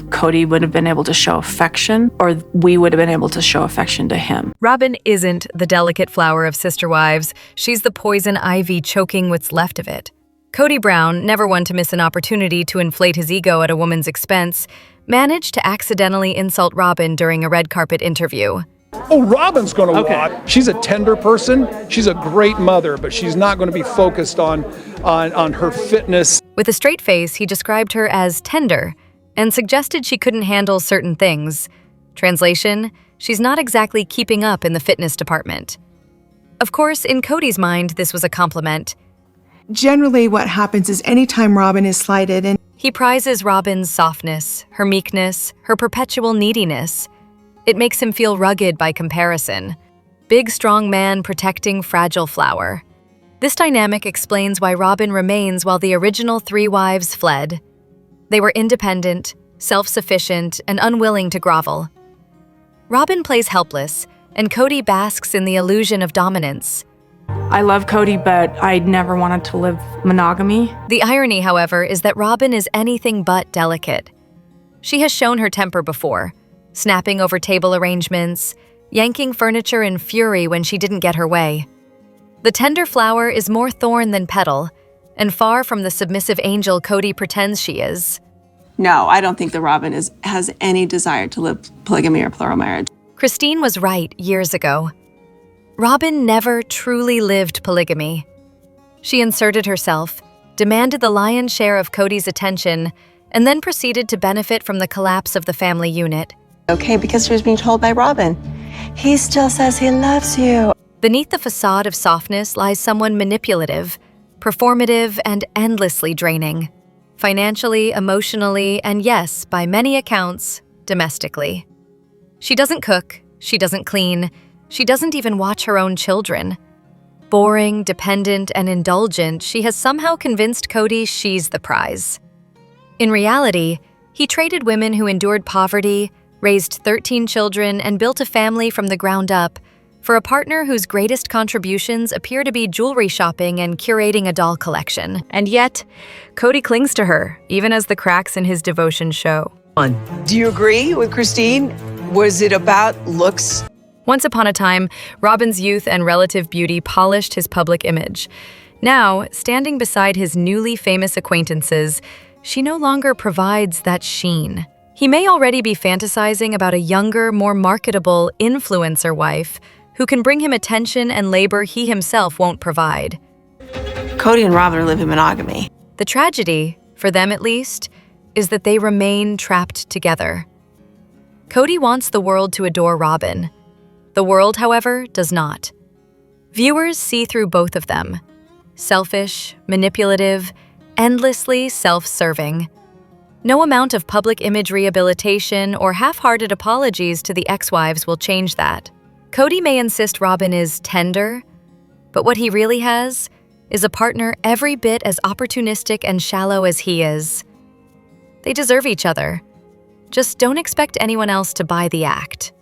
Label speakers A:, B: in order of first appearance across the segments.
A: Cody would have been able to show affection, or we would have been able to show affection to him.
B: Robyn isn't the delicate flower of sister wives. She's the poison ivy choking what's left of it. Cody Brown, never one to miss an opportunity to inflate his ego at a woman's expense, managed to accidentally insult Robyn during a red carpet interview.
C: Oh, Robyn's going to walk. She's a tender person. She's a great mother, but she's not going to be focused on her fitness.
B: With a straight face, he described her as tender and suggested she couldn't handle certain things. Translation, she's not exactly keeping up in the fitness department. Of course, in Cody's mind, this was a compliment.
D: Generally, what happens is anytime Robyn is slighted, and
B: he prizes Robyn's softness, her meekness, her perpetual neediness. It makes him feel rugged by comparison. Big, strong man protecting fragile flower. This dynamic explains why Robyn remains while the original three wives fled. They were independent, self-sufficient, and unwilling to grovel. Robyn plays helpless, and Cody basks in the illusion of dominance.
A: I love Cody, but I never wanted to live monogamy.
B: The irony, however, is that Robyn is anything but delicate. She has shown her temper before, snapping over table arrangements, yanking furniture in fury when she didn't get her way. The tender flower is more thorn than petal, and far from the submissive angel Cody pretends she is.
E: No, I don't think that Robyn has any desire to live polygamy or plural marriage.
B: Christine was right years ago. Robyn never truly lived polygamy. She inserted herself, demanded the lion's share of Cody's attention, and then proceeded to benefit from the collapse of the family unit.
E: Okay, because she was being told by Robyn. He still says he loves you.
B: Beneath the facade of softness lies someone manipulative, performative, and endlessly draining. Financially, emotionally, and yes, by many accounts, domestically. She doesn't cook, she doesn't clean, she doesn't even watch her own children. Boring, dependent, and indulgent, she has somehow convinced Cody she's the prize. In reality, he traded women who endured poverty, raised 13 children, and built a family from the ground up for a partner whose greatest contributions appear to be jewelry shopping and curating a doll collection. And yet, Cody clings to her, even as the cracks in his devotion show.
F: Do you agree with Christine? Was it about looks?
B: Once upon a time, Robyn's youth and relative beauty polished his public image. Now, standing beside his newly famous acquaintances, she no longer provides that sheen. He may already be fantasizing about a younger, more marketable influencer wife who can bring him attention and labor he himself won't provide.
E: Cody and Robyn are living monogamy.
B: The tragedy, for them at least, is that they remain trapped together. Cody wants the world to adore Robyn. The world, however, does not. Viewers see through both of them. Selfish, manipulative, endlessly self-serving. No amount of public image rehabilitation or half-hearted apologies to the ex-wives will change that. Cody may insist Robyn is tender, but what he really has is a partner every bit as opportunistic and shallow as he is. They deserve each other. Just don't expect anyone else to buy the act.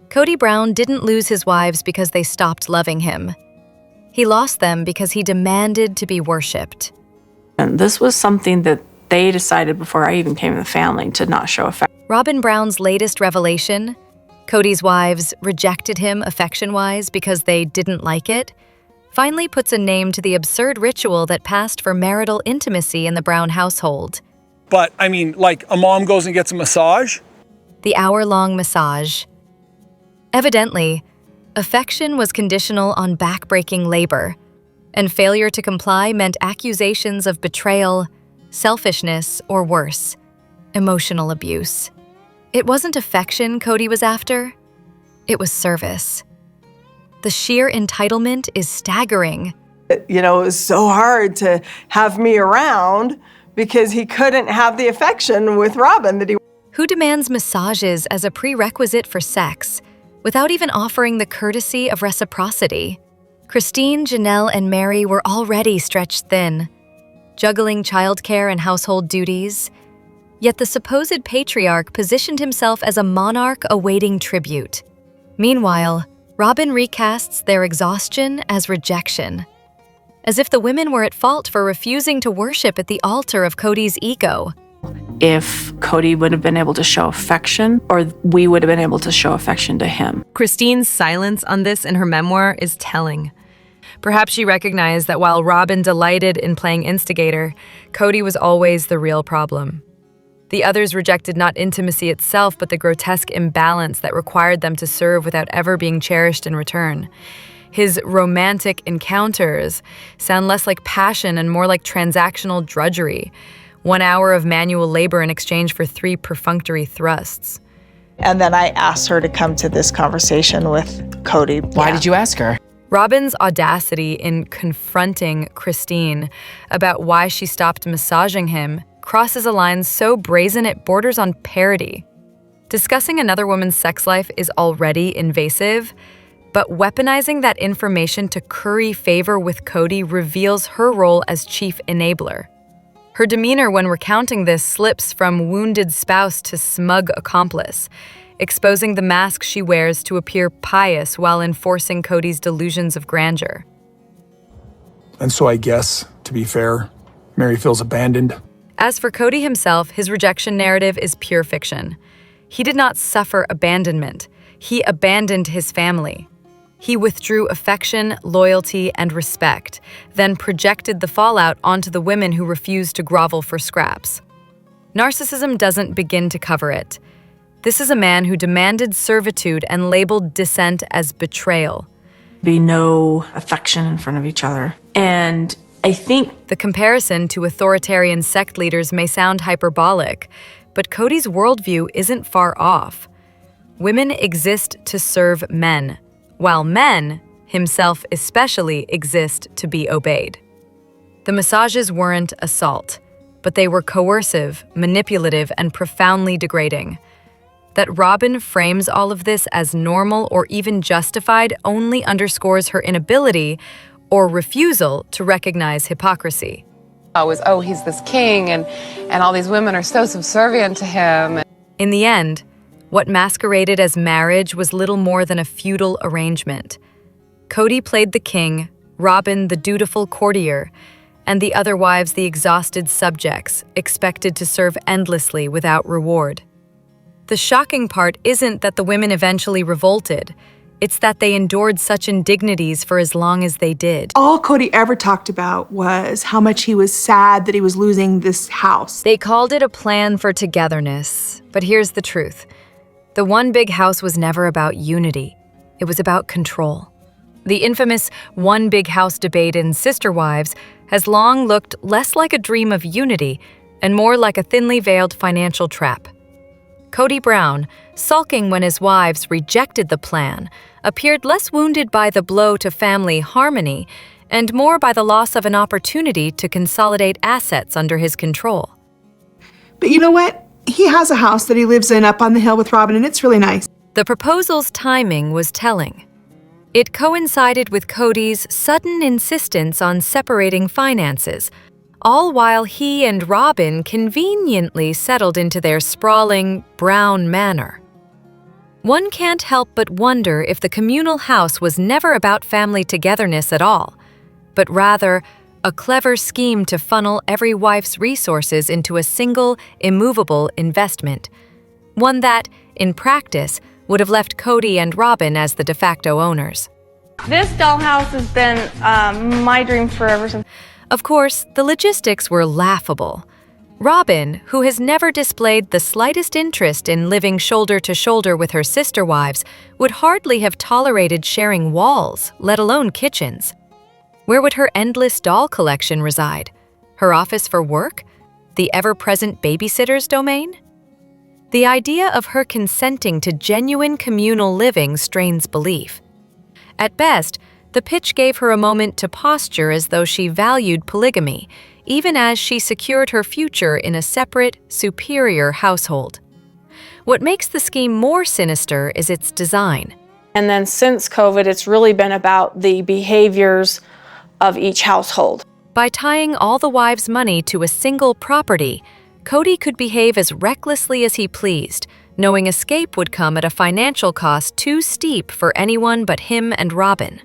B: Cody Brown didn't lose his wives because they stopped loving him. He lost them because he demanded to be worshipped.
A: And this was something that they decided before I even came in the family to not show affection.
B: Robyn Brown's latest revelation, Cody's wives rejected him affection-wise because they didn't like it, finally puts a name to the absurd ritual that passed for marital intimacy in the Brown household.
C: But, I mean, like a mom goes and gets a massage?
B: The hour-long massage. Evidently, affection was conditional on back-breaking labor, and failure to comply meant accusations of betrayal, selfishness, or worse, emotional abuse. It wasn't affection Cody was after, it was service. The sheer entitlement is staggering.
F: You know, it was so hard to have me around because he couldn't have the affection with Robyn that he...
B: Who demands massages as a prerequisite for sex without even offering the courtesy of reciprocity? Christine, Janelle, and Mary were already stretched thin, juggling childcare and household duties. Yet the supposed patriarch positioned himself as a monarch awaiting tribute. Meanwhile, Robyn recasts their exhaustion as rejection, as if the women were at fault for refusing to worship at the altar of Cody's ego.
A: if Cody would have been able to show affection or we would have been able to show affection to him.
B: Christine's silence on this in her memoir is telling. Perhaps she recognized that while Robyn delighted in playing instigator, Cody was always the real problem. The others rejected not intimacy itself, but the grotesque imbalance that required them to serve without ever being cherished in return. His romantic encounters sound less like passion and more like transactional drudgery. 1 hour of manual labor in exchange for 3 perfunctory thrusts.
G: And then I asked her to come to this conversation with Cody.
H: Why did you ask her?
B: Robyn's audacity in confronting Christine about why she stopped massaging him crosses a line so brazen it borders on parody. Discussing another woman's sex life is already invasive, but weaponizing that information to curry favor with Cody reveals her role as chief enabler. Her demeanor when recounting this slips from wounded spouse to smug accomplice, exposing the mask she wears to appear pious while enforcing Cody's delusions of grandeur.
C: And so I guess, to be fair, Mary feels abandoned.
B: As for Cody himself, his rejection narrative is pure fiction. He did not suffer abandonment. He abandoned his family. He withdrew affection, loyalty, and respect, then projected the fallout onto the women who refused to grovel for scraps. Narcissism doesn't begin to cover it. This is a man who demanded servitude and labeled dissent as betrayal.
A: Be no affection in front of each other. And I think
B: The comparison to authoritarian sect leaders may sound hyperbolic, but Cody's worldview isn't far off. Women exist to serve men, while men, himself especially, exist to be obeyed. The massages weren't assault, but they were coercive, manipulative, and profoundly degrading. That Robyn frames all of this as normal or even justified only underscores her inability or refusal to recognize hypocrisy.
I: He's this king and all these women are so subservient to him.
B: In the end, what masqueraded as marriage was little more than a feudal arrangement. Cody played the king, Robyn the dutiful courtier, and the other wives the exhausted subjects, expected to serve endlessly without reward. The shocking part isn't that the women eventually revolted, it's that they endured such indignities for as long as they did.
D: All Cody ever talked about was how much he was sad that he was losing this house.
B: They called it a plan for togetherness, but here's the truth. The one big house was never about unity. It was about control. The infamous one big house debate in Sister Wives has long looked less like a dream of unity and more like a thinly veiled financial trap. Cody Brown, sulking when his wives rejected the plan, appeared less wounded by the blow to family harmony and more by the loss of an opportunity to consolidate assets under his control.
D: But you know what? He has a house that he lives in up on the hill with Robyn, and it's really nice.
B: The proposal's timing was telling. It coincided with Cody's sudden insistence on separating finances, all while he and Robyn conveniently settled into their sprawling, brown manor. One can't help but wonder if the communal house was never about family togetherness at all, but rather a clever scheme to funnel every wife's resources into a single, immovable investment, one that, in practice, would have left Cody and Robyn as the de facto owners.
J: This dollhouse has been my dream forever since.
B: Of course, the logistics were laughable. Robyn, who has never displayed the slightest interest in living shoulder to shoulder with her sister wives, would hardly have tolerated sharing walls, let alone kitchens. Where would her endless doll collection reside? Her office for work? The ever-present babysitter's domain? The idea of her consenting to genuine communal living strains belief. At best, the pitch gave her a moment to posture as though she valued polygamy, even as she secured her future in a separate, superior household. What makes the scheme more sinister is its design.
J: And then since COVID, it's really been about the behaviors of each household.
B: By tying all the wives' money to a single property, Cody could behave as recklessly as he pleased, knowing escape would come at a financial cost too steep for anyone but him and Robyn.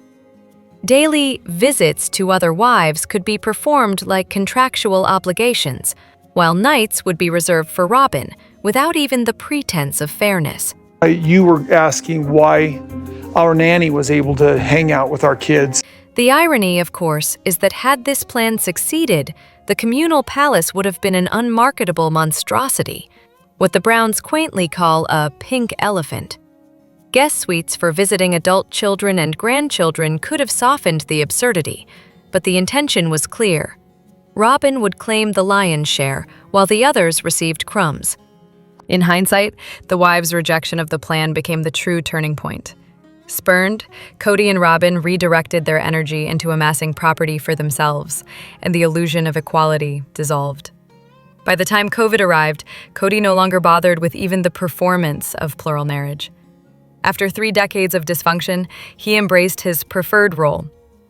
B: Daily visits to other wives could be performed like contractual obligations, while nights would be reserved for Robyn, without even the pretense of fairness.
C: You were asking why our nanny was able to hang out with our kids.
B: The irony, of course, is that had this plan succeeded, the communal palace would have been an unmarketable monstrosity, what the Browns quaintly call a pink elephant. Guest suites for visiting adult children and grandchildren could have softened the absurdity, but the intention was clear. Robyn would claim the lion's share, while the others received crumbs. In hindsight, the wives' rejection of the plan became the true turning point. Spurned, Cody and Robyn redirected their energy into amassing property for themselves, and the illusion of equality dissolved. By the time COVID arrived, Cody no longer bothered with even the performance of plural marriage. After 3 decades of dysfunction, he embraced his preferred role,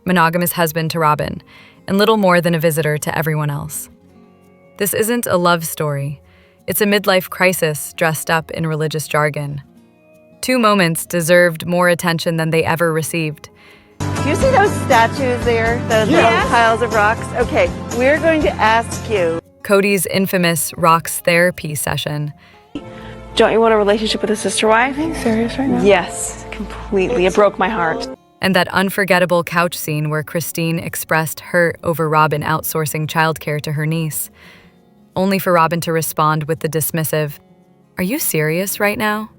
B: monogamous husband to Robyn, and little more than a visitor to everyone else. This isn't a love story. It's a midlife crisis dressed up in religious jargon. 2 moments deserved more attention than they ever received.
H: Do you see those statues there? Those little piles of rocks? Okay, we're going to ask you.
B: Cody's infamous rocks therapy session.
J: Don't you want a relationship with a sister wife? Are you serious right now? Yes, completely. It broke my heart.
B: And that unforgettable couch scene where Christine expressed hurt over Robyn outsourcing childcare to her niece, only for Robyn to respond with the dismissive, "Are you serious right now?"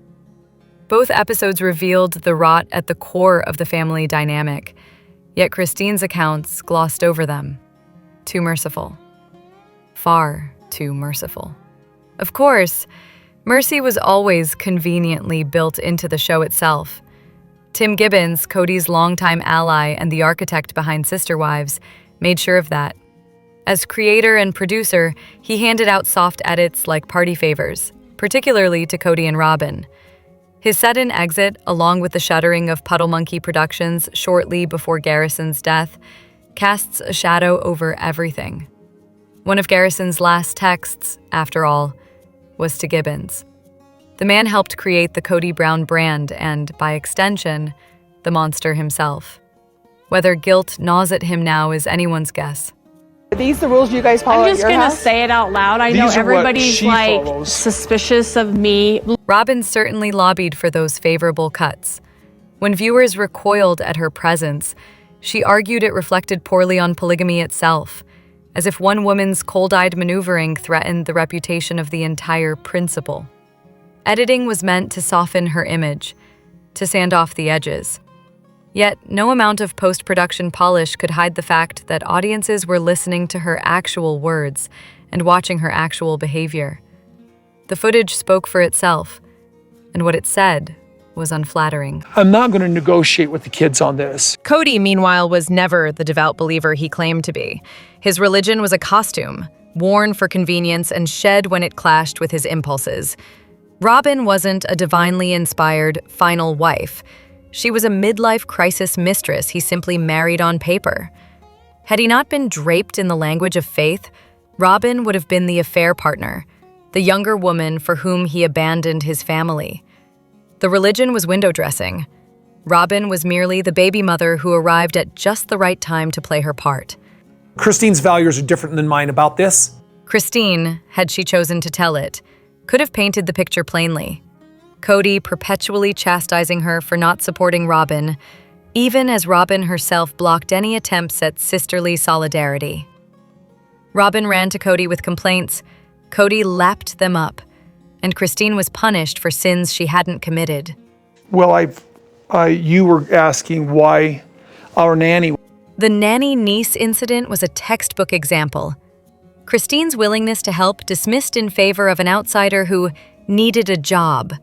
B: Both episodes revealed the rot at the core of the family dynamic, yet Christine's accounts glossed over them. Too merciful. Far too merciful. Of course, mercy was always conveniently built into the show itself. Tim Gibbons, Cody's longtime ally and the architect behind Sister Wives, made sure of that. As creator and producer, he handed out soft edits like party favors, particularly to Cody and Robyn. His sudden exit, along with the shuttering of Puddle Monkey Productions shortly before Garrison's death, casts a shadow over everything. One of Garrison's last texts, after all, was to Gibbons. The man helped create the Cody Brown brand and, by extension, the monster himself. Whether guilt gnaws at him now is anyone's guess.
H: Are these the rules you guys follow
J: I'm
H: at
J: just
H: your
J: going to
H: house?
J: say it out loud. I
C: These
J: know
C: are what
J: everybody's
C: she
J: like
C: follows.
J: suspicious of me.
B: Robyn certainly lobbied for those favorable cuts. When viewers recoiled at her presence, she argued it reflected poorly on polygamy itself, as if one woman's cold-eyed maneuvering threatened the reputation of the entire principle. Editing was meant to soften her image, to sand off the edges. Yet, no amount of post-production polish could hide the fact that audiences were listening to her actual words and watching her actual behavior. The footage spoke for itself, and what it said was unflattering.
C: I'm not going to negotiate with the kids on this.
K: Cody, meanwhile, was never the devout believer he claimed to be. His religion was a costume, worn for convenience and shed when it clashed with his impulses. Robyn wasn't a divinely inspired final wife. She was a midlife crisis mistress he simply married on paper. Had he not been draped in the language of faith, Robyn would have been the affair partner, the younger woman for whom he abandoned his family. The religion was window dressing. Robyn was merely the baby mother who arrived at just the right time to play her part.
L: Christine's values are different than mine about this.
B: Christine, had she chosen to tell it, could have painted the picture plainly. Cody perpetually chastising her for not supporting Robyn, even as Robyn herself blocked any attempts at sisterly solidarity. Robyn ran to Cody with complaints. Cody lapped them up, and Christine was punished for sins she hadn't committed.
C: Well, you were asking why our nanny.
B: The nanny-niece incident was a textbook example. Christine's willingness to help dismissed in favor of an outsider who needed a job,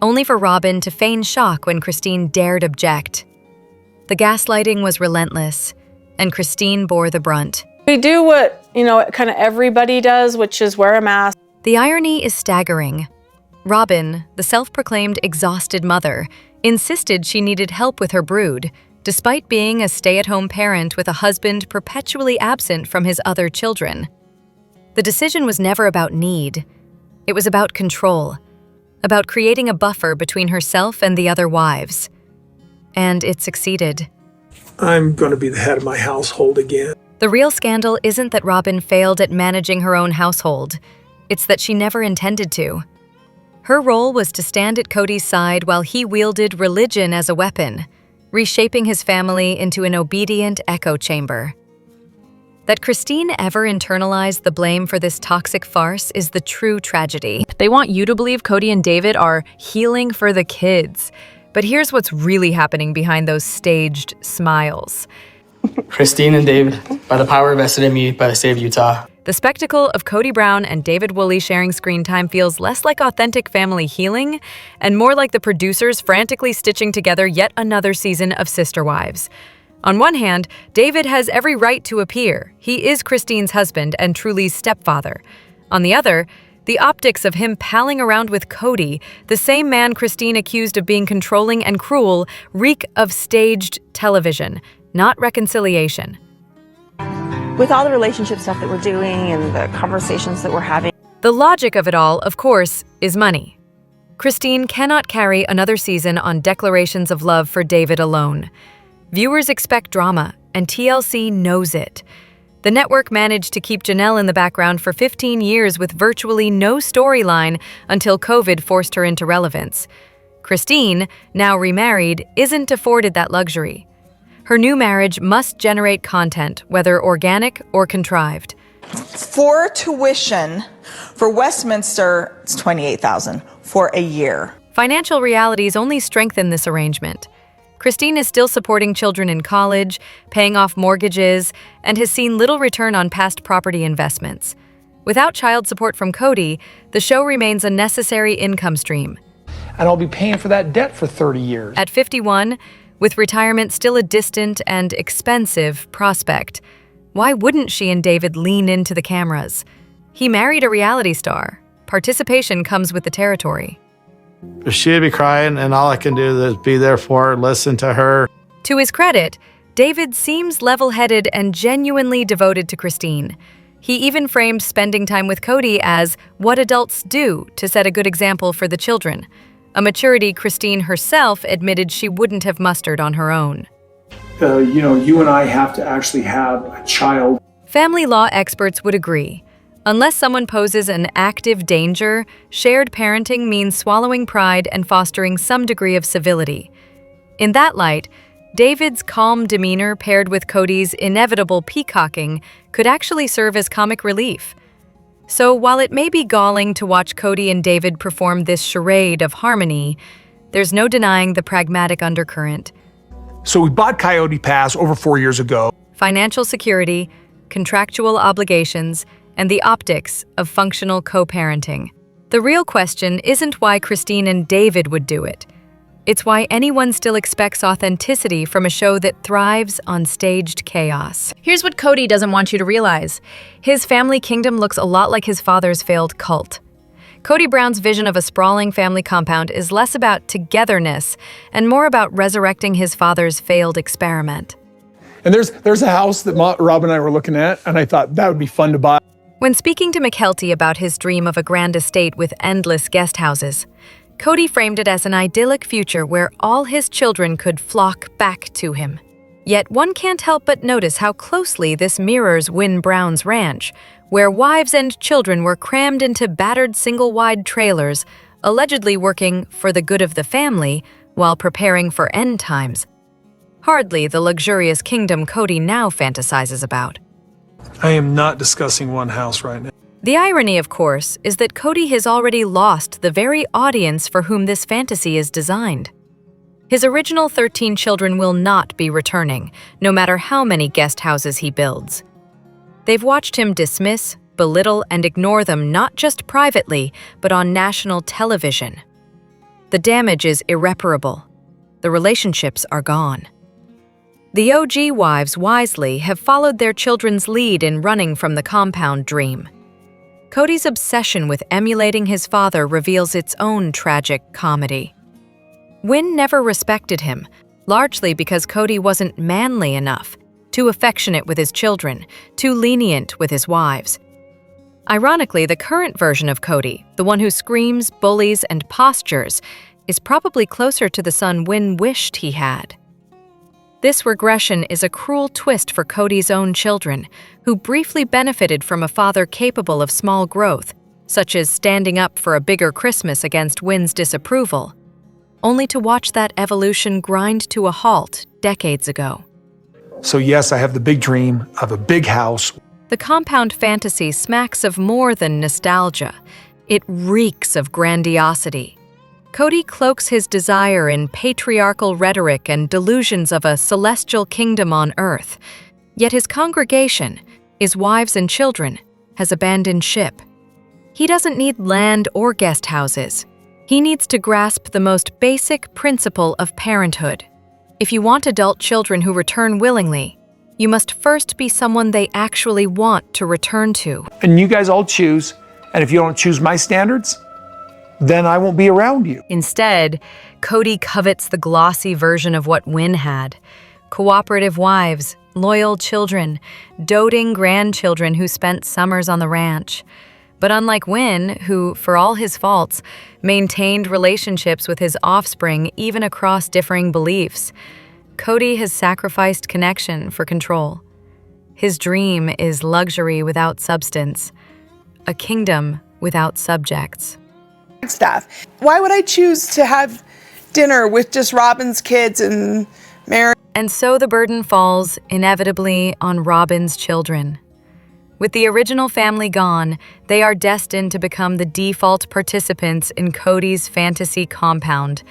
B: only for Robyn to feign shock when Christine dared object. The gaslighting was relentless, and Christine bore the brunt.
J: We do what, kind of everybody does, which is wear a mask.
B: The irony is staggering. Robyn, the self-proclaimed exhausted mother, insisted she needed help with her brood, despite being a stay-at-home parent with a husband perpetually absent from his other children. The decision was never about need. It was about control, about creating a buffer between herself and the other wives. And it succeeded.
L: I'm going to be the head of my household again.
B: The real scandal isn't that Robyn failed at managing her own household. It's that she never intended to. Her role was to stand at Cody's side while he wielded religion as a weapon, reshaping his family into an obedient echo chamber. That Christine ever internalized the blame for this toxic farce is the true tragedy.
K: They want you to believe Cody and David are healing for the kids. But here's what's really happening behind those staged smiles.
M: Christine and David, by the power vested in me by the state of Utah.
K: The spectacle of Cody Brown and David Woolley sharing screen time feels less like authentic family healing and more like the producers frantically stitching together yet another season of Sister Wives. On one hand, David has every right to appear. He is Christine's husband and Truly's stepfather. On the other, the optics of him palling around with Cody, the same man Christine accused of being controlling and cruel, reek of staged television, not reconciliation.
H: With all the relationship stuff that we're doing and the conversations that we're having.
K: The logic of it all, of course, is money. Christine cannot carry another season on declarations of love for David alone. Viewers expect drama, and TLC knows it. The network managed to keep Janelle in the background for 15 years with virtually no storyline until COVID forced her into relevance. Christine, now remarried, isn't afforded that luxury. Her new marriage must generate content, whether organic or contrived.
G: For tuition, for Westminster, it's $28,000 for a year.
K: Financial realities only strengthen this arrangement. Christine is still supporting children in college, paying off mortgages, and has seen little return on past property investments. Without child support from Cody, the show remains a necessary income stream.
L: And I'll be paying for that debt for 30 years.
K: At 51, with retirement still a distant and expensive prospect, why wouldn't she and David lean into the cameras? He married a reality star. Participation comes with the territory.
N: She'd be crying, and all I can do is be there for her, listen to her.
K: To his credit, David seems level-headed and genuinely devoted to Christine. He even framed spending time with Cody as what adults do to set a good example for the children, a maturity Christine herself admitted she wouldn't have mustered on her own.
L: You and I have to actually have a child.
K: Family law experts would agree. Unless someone poses an active danger, shared parenting means swallowing pride and fostering some degree of civility. In that light, David's calm demeanor paired with Cody's inevitable peacocking could actually serve as comic relief. So while it may be galling to watch Cody and David perform this charade of harmony, there's no denying the pragmatic undercurrent.
L: So we bought Coyote Pass over 4 years ago.
K: Financial security, contractual obligations, and the optics of functional co-parenting. The real question isn't why Christine and David would do it. It's why anyone still expects authenticity from a show that thrives on staged chaos. Here's what Cody doesn't want you to realize. His family kingdom looks a lot like his father's failed cult. Cody Brown's vision of a sprawling family compound is less about togetherness and more about resurrecting his father's failed experiment.
C: And there's a house that Rob and I were looking at, and I thought that would be fun to buy.
K: When speaking to McKelty about his dream of a grand estate with endless guest houses, Cody framed it as an idyllic future where all his children could flock back to him. Yet one can't help but notice how closely this mirrors Win Brown's ranch, where wives and children were crammed into battered single-wide trailers, allegedly working for the good of the family while preparing for end times. Hardly the luxurious kingdom Cody now fantasizes about.
L: I am not discussing one house right now.
K: The irony, of course, is that Cody has already lost the very audience for whom this fantasy is designed. His original 13 children will not be returning, no matter how many guest houses he builds. They've watched him dismiss, belittle, and ignore them not just privately, but on national television. The damage is irreparable. The relationships are gone. The OG wives wisely have followed their children's lead in running from the compound dream. Cody's obsession with emulating his father reveals its own tragic comedy. Win never respected him, largely because Cody wasn't manly enough, too affectionate with his children, too lenient with his wives. Ironically, the current version of Cody, the one who screams, bullies, and postures, is probably closer to the son Win wished he had. This regression is a cruel twist for Cody's own children, who briefly benefited from a father capable of small growth, such as standing up for a bigger Christmas against Wynn's disapproval, only to watch that evolution grind to a halt decades ago.
C: So yes, I have the big dream of a big house.
K: The compound fantasy smacks of more than nostalgia. It reeks of grandiosity. Cody cloaks his desire in patriarchal rhetoric and delusions of a celestial kingdom on earth. Yet his congregation, his wives and children, has abandoned ship. He doesn't need land or guest houses. He needs to grasp the most basic principle of parenthood. If you want adult children who return willingly, you must first be someone they actually want to return to.
C: And you guys all choose, and if you don't choose my standards, then I won't be around you.
K: Instead, Cody covets the glossy version of what Wynn had. Cooperative wives, loyal children, doting grandchildren who spent summers on the ranch. But unlike Wynn, who, for all his faults, maintained relationships with his offspring even across differing beliefs, Cody has sacrificed connection for control. His dream is luxury without substance, a kingdom without subjects.
D: Stuff. Why would I choose to have dinner with just Robyn's kids and Mary?
K: And so the burden falls inevitably on Robyn's children. With the original family gone, they are destined to become the default participants in Cody's fantasy compound,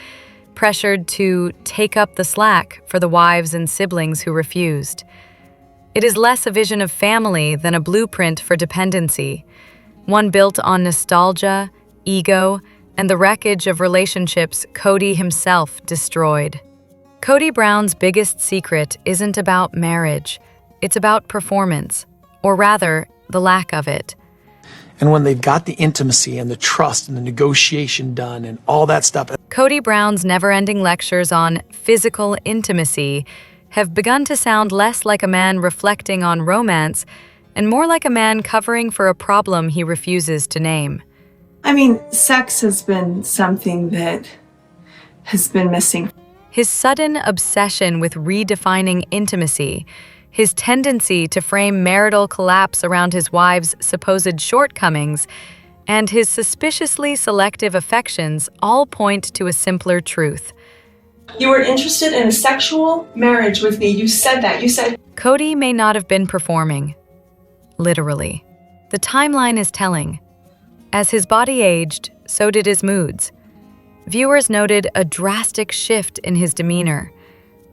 K: pressured to take up the slack for the wives and siblings who refused. It is less a vision of family than a blueprint for dependency, one built on nostalgia, ego, and the wreckage of relationships Cody himself destroyed. Cody Brown's biggest secret isn't about marriage, it's about performance, or rather, the lack of it.
C: And when they've got the intimacy and the trust and the negotiation done and all that stuff.
K: Cody Brown's never-ending lectures on physical intimacy have begun to sound less like a man reflecting on romance and more like a man covering for a problem he refuses to name.
E: I mean, sex has been something that has been missing.
K: His sudden obsession with redefining intimacy, his tendency to frame marital collapse around his wife's supposed shortcomings, and his suspiciously selective affections all point to a simpler truth.
E: You were interested in a sexual marriage with me. You said that. You said...
K: Cody may not have been performing. Literally. The timeline is telling. As his body aged, so did his moods. Viewers noted a drastic shift in his demeanor,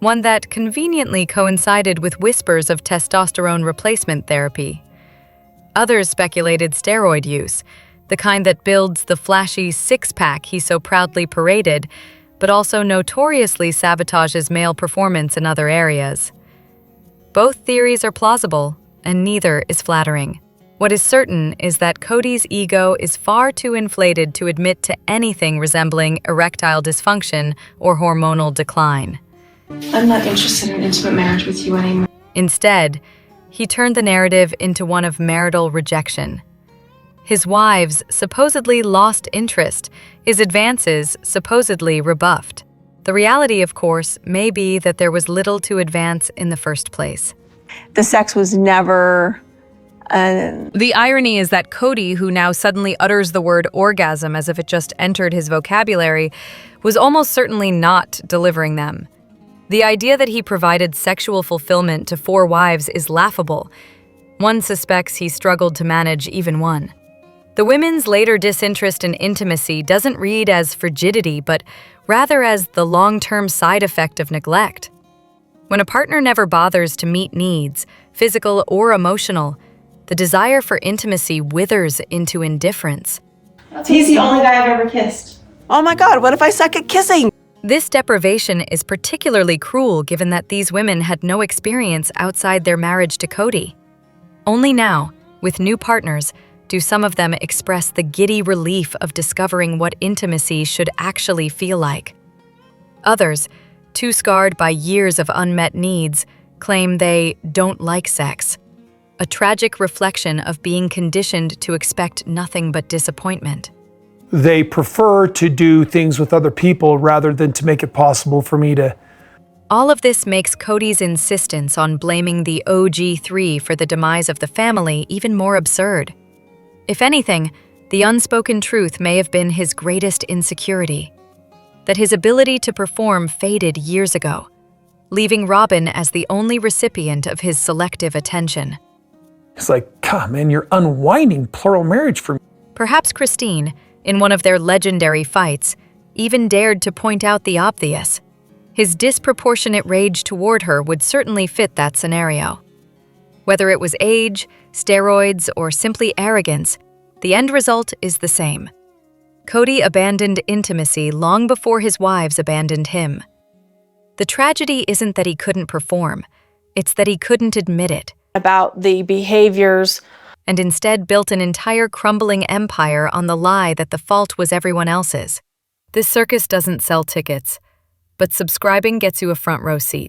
K: one that conveniently coincided with whispers of testosterone replacement therapy. Others speculated steroid use, the kind that builds the flashy six-pack he so proudly paraded, but also notoriously sabotages male performance in other areas. Both theories are plausible, and neither is flattering. What is certain is that Cody's ego is far too inflated to admit to anything resembling erectile dysfunction or hormonal decline.
E: I'm not interested in intimate marriage with you anymore.
K: Instead, he turned the narrative into one of marital rejection. His wives supposedly lost interest, his advances supposedly rebuffed. The reality, of course, may be that there was little to advance in the first place.
E: The sex was never...
K: The irony is that Cody, who now suddenly utters the word orgasm as if it just entered his vocabulary, was almost certainly not delivering them. The idea that he provided sexual fulfillment to 4 wives is laughable. One suspects he struggled to manage even one. The women's later disinterest in intimacy doesn't read as frigidity, but rather as the long-term side effect of neglect. When a partner never bothers to meet needs, physical or emotional, the desire for intimacy withers into indifference.
E: He's the only guy I've ever kissed.
F: Oh my God, what if I suck at kissing?
K: This deprivation is particularly cruel given that these women had no experience outside their marriage to Cody. Only now, with new partners, do some of them express the giddy relief of discovering what intimacy should actually feel like. Others, too scarred by years of unmet needs, claim they don't like sex, a tragic reflection of being conditioned to expect nothing but disappointment.
C: They prefer to do things with other people rather than to make it possible for me to
B: All of this makes Cody's insistence on blaming the OG3 for the demise of the family even more absurd. If anything, the unspoken truth may have been his greatest insecurity, that his ability to perform faded years ago, leaving Robyn as the only recipient of his selective attention.
C: It's like, God, man, you're unwinding plural marriage for me.
B: Perhaps Christine, in one of their legendary fights, even dared to point out the obvious. His disproportionate rage toward her would certainly fit that scenario. Whether it was age, steroids, or simply arrogance, the end result is the same. Cody abandoned intimacy long before his wives abandoned him. The tragedy isn't that he couldn't perform, it's that he couldn't admit it.
J: About the behaviors.
B: And instead built an entire crumbling empire on the lie that the fault was everyone else's. This circus doesn't sell tickets, but subscribing gets you a front row seat.